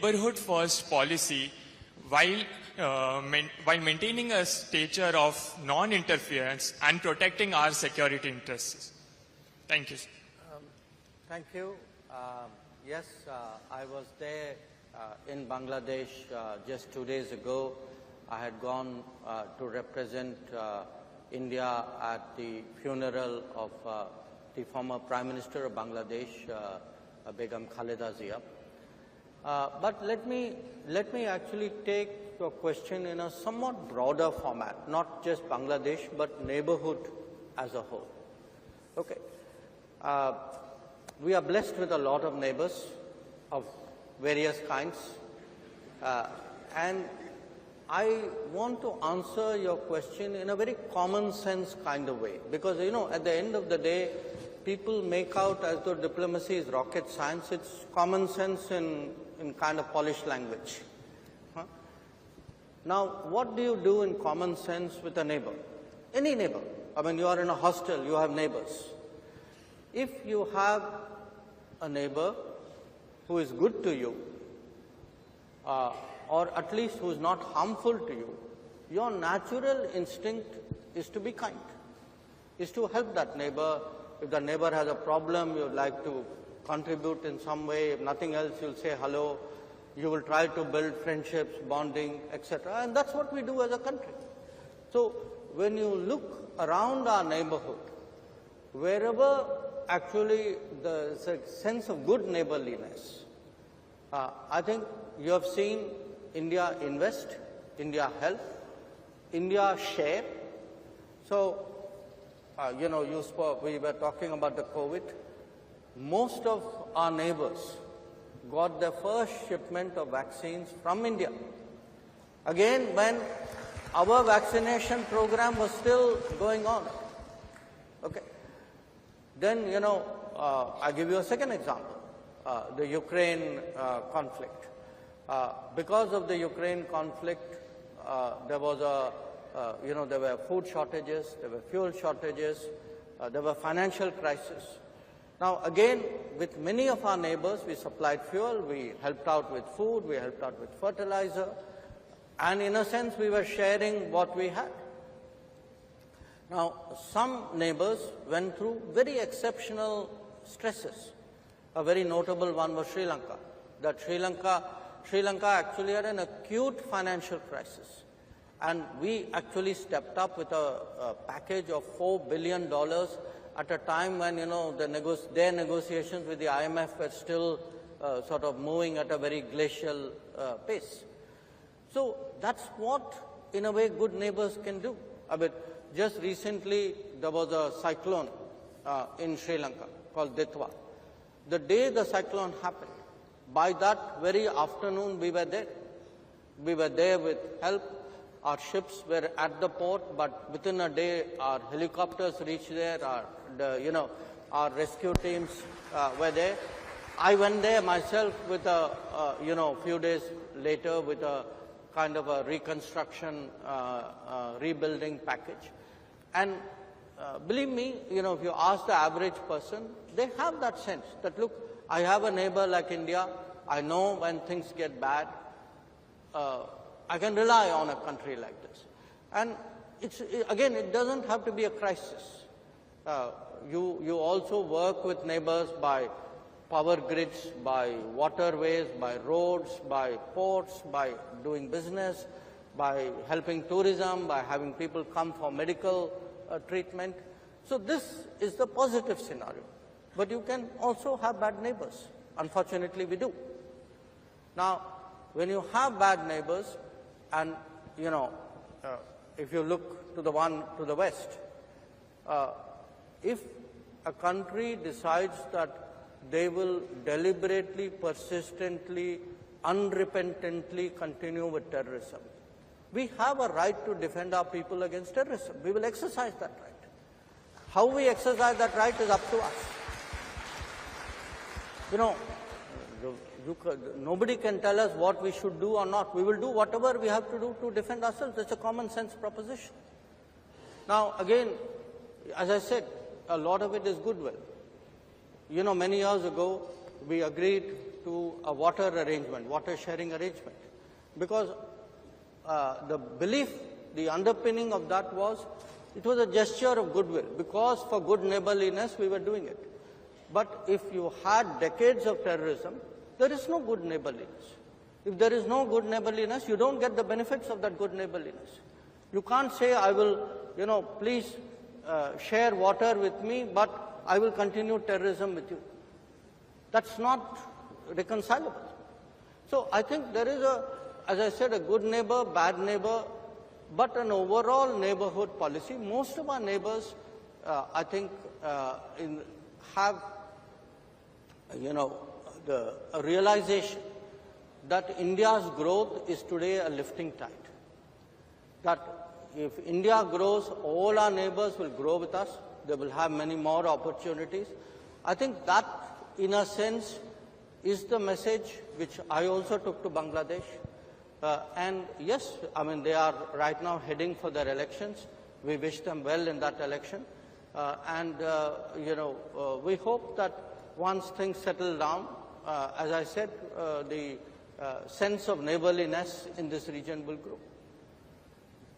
neighborhood first policy while, while maintaining a stature of non-interference and protecting our security interests? Thank you. Thank you. Yes, I was there in Bangladesh just 2 days ago. I had gone to represent India at the funeral of the former Prime Minister of Bangladesh, Begum Khaleda Zia. But let me actually take your question in a somewhat broader format, not just Bangladesh, but neighborhood as a whole. Okay. We are blessed with a lot of neighbors of various kinds. And I want to answer your question in a very common sense kind of way. Because, you know, at the end of the day, people make out as though diplomacy is rocket science. It's common sense in kind of polished language. Huh? Now, what do you do in common sense with a neighbor? Any neighbor. I mean, you are in a hostel, you have neighbors. If you have a neighbor who is good to you, or at least who is not harmful to you, your natural instinct is to be kind, is to help that neighbor. If the neighbor has a problem, you would like to contribute in some way. If nothing else, you'll say hello. You will try to build friendships, bonding, etc. And that's what we do as a country. So when you look around our neighborhood, wherever actually there's a sense of good neighborliness, I think you have seen India invest, India help, India share. So, you know, we were talking about the COVID. Most of our neighbors got their first shipment of vaccines from India. Again, when our vaccination program was still going on. Okay. Then, you know, I'll give you a second example, the Ukraine conflict. Because of the Ukraine conflict, there was there were food shortages, there were fuel shortages, there were financial crises. Now, again, with many of our neighbors, we supplied fuel, we helped out with food, we helped out with fertilizer, and in a sense, we were sharing what we had. Now, some neighbors went through very exceptional stresses. A very notable one was Sri Lanka. That Sri Lanka actually had an acute financial crisis. And we actually stepped up with a package of $4 billion at a time when, you know, their negotiations with the IMF were still sort of moving at a very glacial pace. So that's what, in a way, good neighbors can do. I mean, just recently, there was a cyclone in Sri Lanka called Rtvar. The day the cyclone happened, by that very afternoon, we were there. We were there with help. Our ships were at the port, but within a day, our helicopters reached there. Our rescue teams were there. I went there myself with a few days later with a kind of a reconstruction, rebuilding package. And believe me, you know, if you ask the average person, they have that sense that, look, I have a neighbor like India. I know when things get bad, I can rely on a country like this. And again, it doesn't have to be a crisis. You also work with neighbors by power grids, by waterways, by roads, by ports, by doing business, by helping tourism, by having people come for medical treatment. So this is the positive scenario. But you can also have bad neighbors. Unfortunately, we do. Now, when you have bad neighbors, and, you know, if you look to the one to the west, if a country decides that they will deliberately, persistently, unrepentantly continue with terrorism, we have a right to defend our people against terrorism. We will exercise that right. How we exercise that right is up to us. You know, nobody can tell us what we should do or not. We will do whatever we have to do to defend ourselves. It's a common sense proposition. Now, again, as I said, a lot of it is goodwill. You know, many years ago, we agreed to a water arrangement, water sharing arrangement. Because the belief, the underpinning of that was, it was a gesture of goodwill, because for good neighborliness we were doing it. But if you had decades of terrorism, there is no good neighborliness. If there is no good neighborliness, you don't get the benefits of that good neighborliness. You can't say, I will, please share water with me, but I will continue terrorism with you. That's not reconcilable. So I think there is as I said, a good neighbor, bad neighbor, but an overall neighborhood policy. Most of our neighbors, I think, have, the realization that India's growth is today a lifting tide. That if India grows, all our neighbors will grow with us. They will have many more opportunities. I think that, in a sense, is the message which I also took to Bangladesh. And yes, I mean, they are right now heading for their elections. We wish them well in that election. We hope that once things settle down, as I said, the sense of neighborliness in this region will grow.